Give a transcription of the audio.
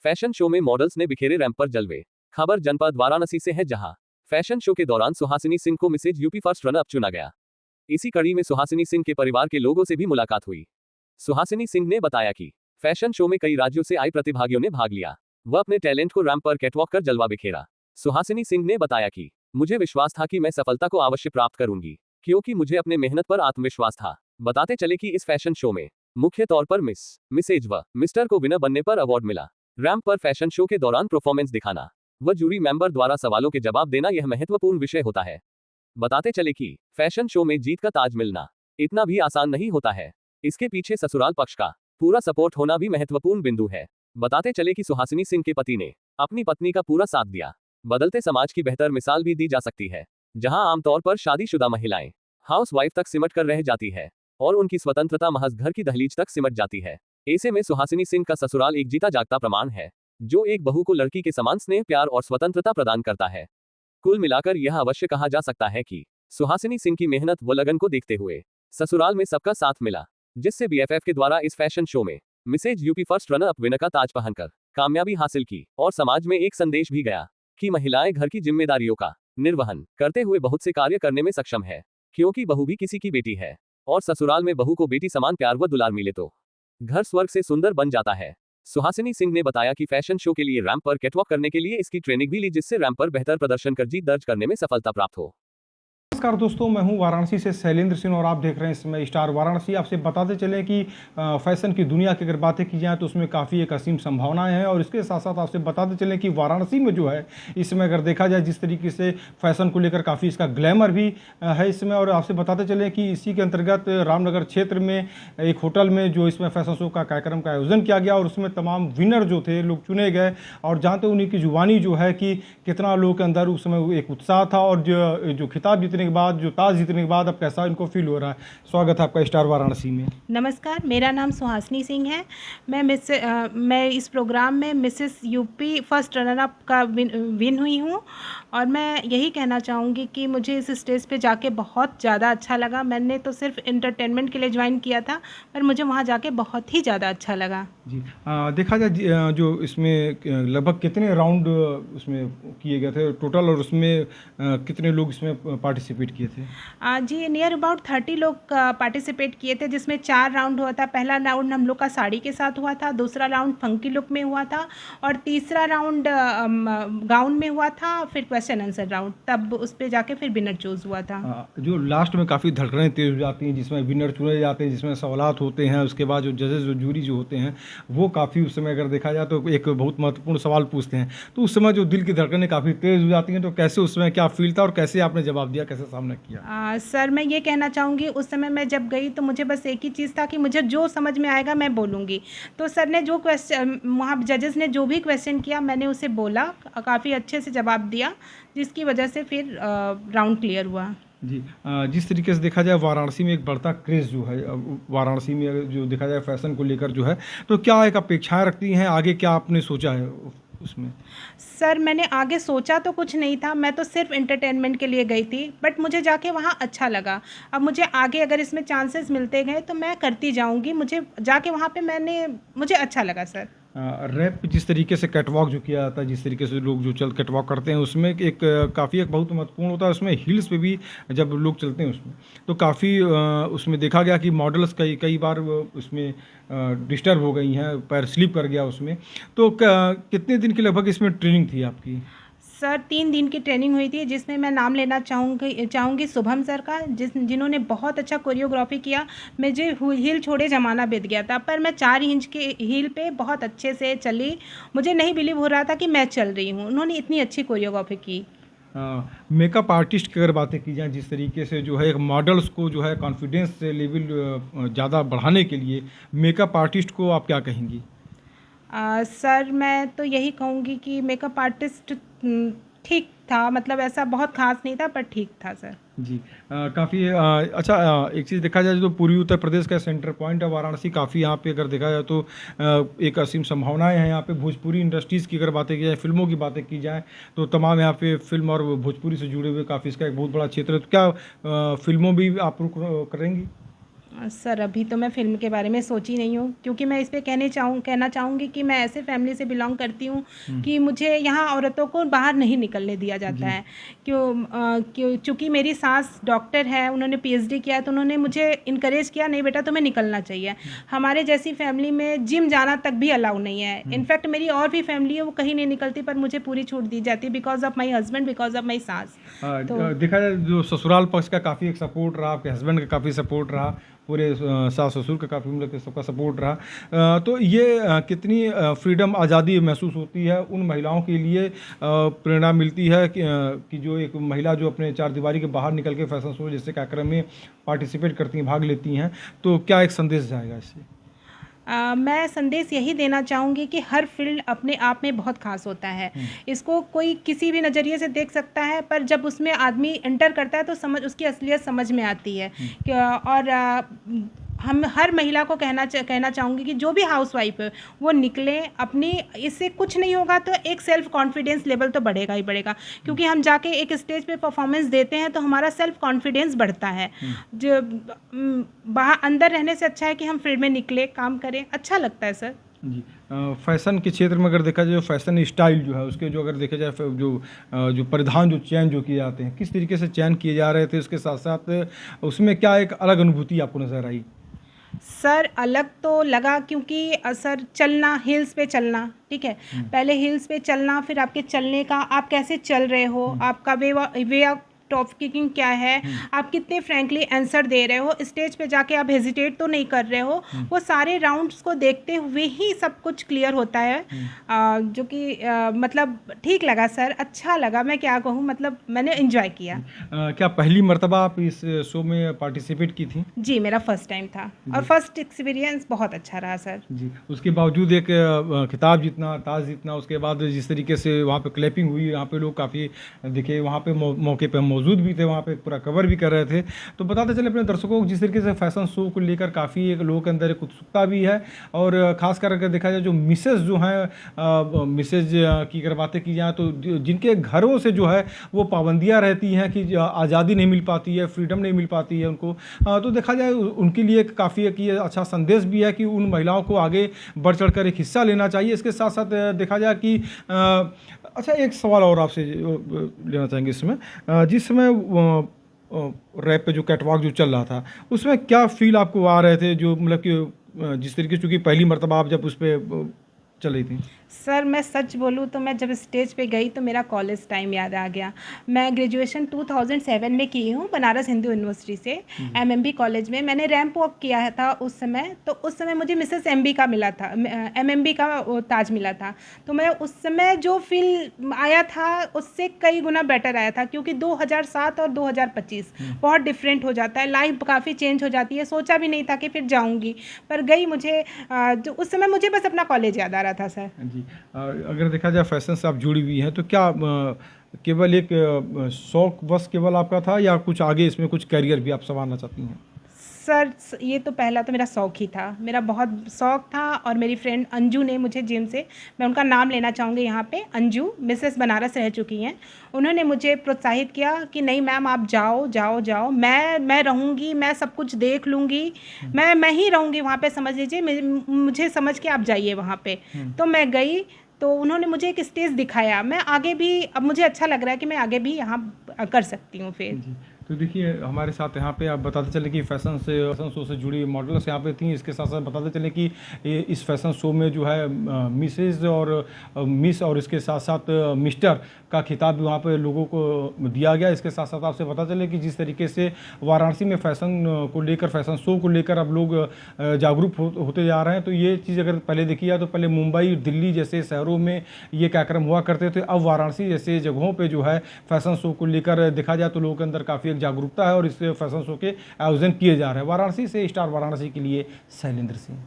Fashion show में models ने बिखेरे ramp पर जलवे। खबर जनपद वाराणसी से है, जहां फैशन शो के दौरान सुहासिनी सिंह को Mrs UP first runner up चुना गया। इसी कड़ी में सुहासिनी सिंह के परिवार के लोगों से भी मुलाकात हुई। सुहासिनी सिंह ने बताया कि फैशन शो में कई राज्यों से आए प्रतिभागियों ने भाग लिया। वह अपने टैलेंट को रैंप पर कैटवॉक कर जलवा बिखेरा। सुहासिनी सिंह ने बताया कि मुझे विश्वास था कि मैं सफलता को अवश्य प्राप्त करूंगी, क्योंकि मुझे अपने मेहनत पर आत्मविश्वास था। बताते चले कि इस फैशन शो में मुख्य तौर पर मिस, मिसेज व मिस्टर को विनर बनने पर अवार्ड मिला। रैंप पर फैशन शो के दौरान परफॉर्मेंस दिखाना व जूरी मेंबर द्वारा सवालों के जवाब देना यह महत्वपूर्ण विषय होता है। बताते चले कि फैशन शो में जीत का ताज मिलना इतना भी आसान नहीं होता है। इसके पीछे ससुराल पक्ष का पूरा सपोर्ट होना भी महत्वपूर्ण बिंदु है। बताते चले कि सुहासिनी सिंह के पति ने अपनी पत्नी का पूरा साथ दिया। बदलते समाज की बेहतर मिसाल भी दी जा सकती है, जहां आमतौर पर शादीशुदा महिलाएं हाउस वाइफ तक सिमट कर रह जाती है और उनकी स्वतंत्रता महज घर की दहलीज तक सिमट जाती है। ऐसे में सुहासिनी सिंह का ससुराल एक जीता जागता प्रमाण है, जो एक बहू को लड़की के समान स्नेह, प्यार और स्वतंत्रता प्रदान करता है। कुल मिलाकर यह अवश्य कहा जा सकता है कि सुहासिनी सिंह की मेहनत व लगन को देखते हुए ससुराल में सबका साथ मिला, जिससे बीएफएफ के द्वारा इस फैशन शो में Mrs UP first runner up winner का ताज पहनकर कामयाबी हासिल की और समाज में एक संदेश भी गया कि महिलाएं घर की जिम्मेदारियों का निर्वहन करते हुए बहुत से कार्य करने में सक्षम है, क्योंकि बहू भी किसी की बेटी है और ससुराल में बहू को बेटी समान प्यार व दुलार मिले तो घर स्वर्ग से सुंदर बन जाता है। सुहासिनी सिंह ने बताया कि फैशन शो के लिए रैंप पर कैटवॉक करने के लिए इसकी ट्रेनिंग भी ली, जिससे रैंप पर बेहतर प्रदर्शन कर जीत दर्ज करने में सफलता प्राप्त हो। नमस्कार दोस्तों, मैं हूं वाराणसी से शैलेंद्र सिंह और आप देख रहे हैं इसमें स्टार वाराणसी। आपसे बताते चलें कि फैशन की दुनिया की अगर बातें की जाएँ तो उसमें काफ़ी एक असीम संभावनाएं हैं, और इसके साथ साथ आपसे बताते चलें कि वाराणसी में जो है इसमें अगर देखा जाए जिस तरीके से फैशन को लेकर काफ़ी इसका ग्लैमर भी है इसमें। और आपसे बताते चलें कि इसी के अंतर्गत रामनगर क्षेत्र में एक होटल में जो इसमें फैशन शो का कार्यक्रम का आयोजन किया गया और उसमें तमाम विनर जो थे लोग चुने गए, और जहाँ तक उन्हीं की जुबानी जो है कि कितना लोगों के अंदर उस समय एक उत्साह था, और जो खिताब जीतने के बाद, जो ताज जीतने के बाद अब कैसा इनको फील हो रहा है। स्वागत है आपका स्टार वाराणसी में। नमस्कार, मेरा नाम सुहासिनी सिंह है। मैं इस प्रोग्राम में Mrs UP first runner up का विन हुई हूँ, और मैं यही कहना चाहूँगी कि मुझे इस स्टेज पे जाके बहुत ज़्यादा अच्छा लगा। मैंने तो सिर्फ एंटरटेनमेंट के लिए ज्वाइन किया था, पर मुझे वहाँ जाके बहुत ही ज़्यादा अच्छा लगा। जी, देखा जाए जो इसमें लगभग कितने राउंड उसमें किए गए थे टोटल, और उसमें कितने लोग इसमें पार्टिसिपेट किए थे? जी, नियर अबाउट 30 लोग पार्टिसिपेट किए थे, जिसमें 4 राउंड हुआ था। पहला राउंड हम लोग का साड़ी के साथ हुआ था, दूसरा राउंड फंकी लुक में हुआ था, और तीसरा राउंड गाउन में हुआ था, फिर क्वेश्चन आंसर राउंड, तब उस पे जाके फिर विनर चूज़ हुआ था। जो लास्ट में काफ़ी धड़कनें तेज हो जाती हैं, जिसमें विनर चुने जाते हैं, जिसमें सवालात होते हैं, उसके बाद जो जजेस, जो जूरी जो होते हैं, वो काफ़ी उस समय अगर देखा जाए तो एक बहुत महत्वपूर्ण सवाल पूछते हैं, तो उस समय जो दिल की धड़कनें काफ़ी तेज़ हो जाती हैं। तो कैसे उस समय क्या फील था और कैसे आपने जवाब दिया, कैसे सामना किया? सर, मैं ये कहना चाहूँगी, उस समय मैं जब गई तो मुझे बस एक ही चीज़ था कि मुझे जो समझ में आएगा मैं बोलूँगी। तो सर ने जो क्वेश्चन, वहाँ जजेस ने जो भी क्वेश्चन किया, मैंने उसे बोला, काफ़ी अच्छे से जवाब दिया, जिसकी वजह से फिर राउंड क्लियर हुआ। जी, जिस तरीके से देखा जाए वाराणसी में एक बढ़ता क्रेज़ जो है, वाराणसी में अगर जो देखा जाए फैशन को लेकर जो है, तो क्या एक अपेक्षाएँ रखती हैं आगे, क्या आपने सोचा है उसमें? सर, मैंने आगे सोचा तो कुछ नहीं था, मैं तो सिर्फ एंटरटेनमेंट के लिए गई थी, बट मुझे जाके वहाँ अच्छा लगा। अब मुझे आगे अगर इसमें चांसेस मिलते गए तो मैं करती जाऊँगी। मुझे जाके वहाँ पे मुझे अच्छा लगा सर। रैप जिस तरीके से कैटवॉक जो किया जाता है, जिस तरीके से लोग जो चल कैटवॉक करते हैं, उसमें एक काफ़ी एक बहुत महत्वपूर्ण होता है, उसमें हील्स पे भी जब लोग चलते हैं उसमें, तो काफ़ी उसमें देखा गया कि मॉडल्स कई कई बार वो उसमें डिस्टर्ब हो गई हैं, पैर स्लिप कर गया उसमें। तो कितने दिन की लगभग इसमें ट्रेनिंग थी आपकी? सर, 3 दिन की ट्रेनिंग हुई थी, जिसमें मैं नाम लेना चाहूँगी शुभम सर का, जिन्होंने बहुत अच्छा कोरियोग्राफी किया। मुझे हील छोड़े ज़माना बीत गया था, पर मैं 4 इंच के हील पे बहुत अच्छे से चली। मुझे नहीं बिलीव हो रहा था कि मैं चल रही हूँ। उन्होंने इतनी अच्छी कोरियोग्राफी की। मेकअप आर्टिस्ट की अगर बातें की जाएँ, जिस तरीके से जो है एक मॉडल्स को जो है कॉन्फिडेंस लेवल ज़्यादा बढ़ाने के लिए मेकअप आर्टिस्ट को आप क्या कहेंगी? सर, मैं तो यही कहूँगी कि मेकअप आर्टिस्ट ठीक था, मतलब ऐसा बहुत ख़ास नहीं था, पर ठीक था सर। जी, काफ़ी अच्छा, एक चीज़ देखा जाए तो पूर्वी उत्तर प्रदेश का सेंटर पॉइंट है वाराणसी, काफ़ी यहाँ पे अगर देखा जाए तो एक असीम संभावनाएं हैं यहाँ पे। भोजपुरी इंडस्ट्रीज़ की अगर बातें की जाए, फिल्मों की बातें की जाए, तो तमाम यहाँ पे फिल्म और भोजपुरी से जुड़े हुए काफ़ी इसका एक बहुत बड़ा क्षेत्र है। तो क्या फिल्मों भी आप रुख करेंगी? सर अभी तो मैं फ़िल्म के बारे में सोची नहीं हूँ, क्योंकि मैं इस पे कहना चाहूँगी कि मैं ऐसे फैमिली से बिलॉन्ग करती हूँ कि मुझे यहाँ औरतों को बाहर नहीं निकलने दिया जाता जी। है। क्यों चूँकि मेरी सास डॉक्टर है, उन्होंने पीएचडी किया है, तो उन्होंने मुझे इनकरेज किया, नहीं बेटा तुम्हें निकलना चाहिए। हमारे जैसी फैमिली में जिम जाना तक भी अलाउ नहीं है। इनफैक्ट मेरी और भी फैमिली है, वो कहीं नहीं निकलती, पर मुझे पूरी छूट दी जाती है because of my husband, because of my सास। तो देखा जाए जो ससुराल पक्ष का काफ़ी एक सपोर्ट रहा, आपके हस्बैंड का काफ़ी सपोर्ट रहा, पूरे सास ससुर का काफ़ी मतलब कि सबका सपोर्ट रहा। तो ये कितनी फ्रीडम आज़ादी महसूस होती है उन महिलाओं के लिए, प्रेरणा मिलती है कि जो एक महिला जो अपने चार दीवारी के बाहर निकल के फैशन शो जैसे कार्यक्रम में पार्टिसिपेट करती हैं, भाग लेती हैं, तो क्या एक संदेश जाएगा इससे? मैं संदेश यही देना चाहूँगी कि हर फ़ील्ड अपने आप में बहुत ख़ास होता है। इसको कोई किसी भी नज़रिए से देख सकता है, पर जब उसमें आदमी एंटर करता है तो उसकी असलियत समझ में आती है। और हम हर महिला को कहना चाहूँगी कि जो भी हाउसवाइफ़ है, वो निकलें अपनी। इससे कुछ नहीं होगा तो एक सेल्फ़ कॉन्फिडेंस लेवल तो बढ़ेगा ही बढ़ेगा, क्योंकि हम जाके एक स्टेज पे परफॉर्मेंस देते हैं तो हमारा सेल्फ़ कॉन्फिडेंस बढ़ता है। जो बाहर अंदर रहने से अच्छा है कि हम फील्ड में निकले, काम करें, अच्छा लगता है सर। जी। फैशन के क्षेत्र में अगर देखा जाए, फैशन स्टाइल जो है उसके जो अगर देखा जाए जो परिधान जो चयन जो किए जाते हैं, किस तरीके से चयन किए जा रहे थे, उसके साथ साथ उसमें क्या एक अलग अनुभूति आपको नज़र आई? सर अलग तो लगा, क्योंकि सर चलना, हिल्स पे चलना, ठीक है। पहले हिल्स पे चलना, फिर आपके चलने का, आप कैसे चल रहे हो, आपका वे ऑफ टॉकिंग क्या है, आप कितने फ्रैंकली आंसर दे रहे हो, स्टेज पे जाके आप हेजिटेट तो नहीं कर रहे हो। वो सारे राउंड्स को देखते हुए ही सब कुछ क्लियर होता है। जो कि मतलब ठीक लगा सर, अच्छा लगा, मैं क्या कहूँ, मतलब मैंने एंजॉय किया। क्या पहली मर्तबा आप इस शो में पार्टिसिपेट की थी? जी, मेरा फर्स्ट टाइम था और फर्स्ट एक्सपीरियंस बहुत अच्छा रहा सर। जी, उसके बावजूद एक खिताब जीतना, ताज जीतना, उसके बाद जिस तरीके से वहाँ पे क्लैपिंग हुई, यहाँ पे लोग काफ़ी दिखे, वहाँ पे मौके पे हम मौजूद भी थे, वहाँ पे पूरा कवर भी कर रहे थे। तो बताते चले अपने दर्शकों को, जिस तरीके से फैशन शो को लेकर काफ़ी एक लोगों के अंदर एक उत्सुकता भी है, और ख़ास कर अगर देखा जाए जो मिसेज़ जो हैं, मिसेज़ की अगर बातें की जाए तो जिनके घरों से जो है वो पाबंदियाँ रहती हैं कि आज़ादी नहीं मिल पाती है, फ्रीडम नहीं मिल पाती है उनको, तो देखा जाए उनके लिए काफ़ी एक ये अच्छा संदेश भी है कि उन महिलाओं को आगे बढ़ चढ़कर एक हिस्सा लेना चाहिए। इसके साथ साथ देखा जाए कि अच्छा, एक सवाल और आपसे लेना चाहेंगे इसमें, जिस समय रैप पे जो कैटवॉक जो चल रहा था, उसमें क्या फील आपको आ रहे थे, जो मतलब कि जिस तरीके से, चूँकि पहली मर्तबा आप जब उस पे चल रही थी? सर मैं सच बोलूँ तो मैं जब स्टेज पे गई तो मेरा कॉलेज टाइम याद आ गया। मैं ग्रेजुएशन 2007 में की हूँ बनारस हिंदू यूनिवर्सिटी से, एमएमबी कॉलेज में। मैंने रैंप वॉक किया था उस समय, तो उस समय मुझे मिसेस एमबी का मिला था, एमएमबी का वो ताज मिला था। तो मैं उस समय जो फील आया था उससे कई गुना बेटर आया था, क्योंकि 2007 और 2025 बहुत डिफरेंट हो जाता है, लाइफ काफ़ी चेंज हो जाती है। सोचा भी नहीं था कि फिर जाऊँगी, पर गई। मुझे जो उस समय मुझे बस अपना कॉलेज याद आ रहा था सर। जी। अगर देखा जाए फैशन से आप जुड़ी हुई हैं, तो क्या केवल एक शौक बस केवल आपका था, या कुछ आगे इसमें कुछ करियर भी आप संवारना चाहती हैं? सर ये तो पहला तो मेरा शौक ही था, मेरा बहुत शौक था। और मेरी फ्रेंड अंजू ने मुझे जिम से, मैं उनका नाम लेना चाहूँगी यहाँ पे, अंजू मिसेस बनारस रह चुकी हैं, उन्होंने मुझे प्रोत्साहित किया कि नहीं मैम आप जाओ जाओ जाओ, मैं रहूँगी, मैं सब कुछ देख लूँगी, मैं ही रहूँगी वहाँ पे, समझ लीजिए मुझे समझ के आप जाइए वहाँ पे। तो मैं गई, तो उन्होंने मुझे एक स्टेज दिखाया। मैं आगे भी, अब मुझे अच्छा लग रहा है कि मैं आगे भी यहाँ कर सकती हूँ फिर। जी। तो देखिए हमारे साथ यहाँ पे आप बताते चले कि फैशन शो से जुड़ी मॉडल्स यहाँ पे थी। इसके साथ साथ बताते चले कि इस फैशन शो में जो है मिसेज और मिस, और इसके साथ साथ मिस्टर का खिताब भी वहाँ पे लोगों को दिया गया। इसके साथ साथ आपसे पता चले कि जिस तरीके से वाराणसी में फैशन को लेकर, फैशन शो को लेकर अब लोग जागरूक होते जा रहे हैं, तो ये चीज़ अगर पहले देखी जाए तो पहले मुंबई, दिल्ली जैसे शहरों में ये कार्यक्रम हुआ करते थे। अब वाराणसी जैसे जगहों पे जो है फैशन शो को लेकर देखा जाए तो लोगों के अंदर काफ़ी जागरूकता है, और इस फैशन शो के आयोजन किए जा रहे हैं। वाराणसी से स्टार वाराणसी के लिए शैलेंद्र सिंह।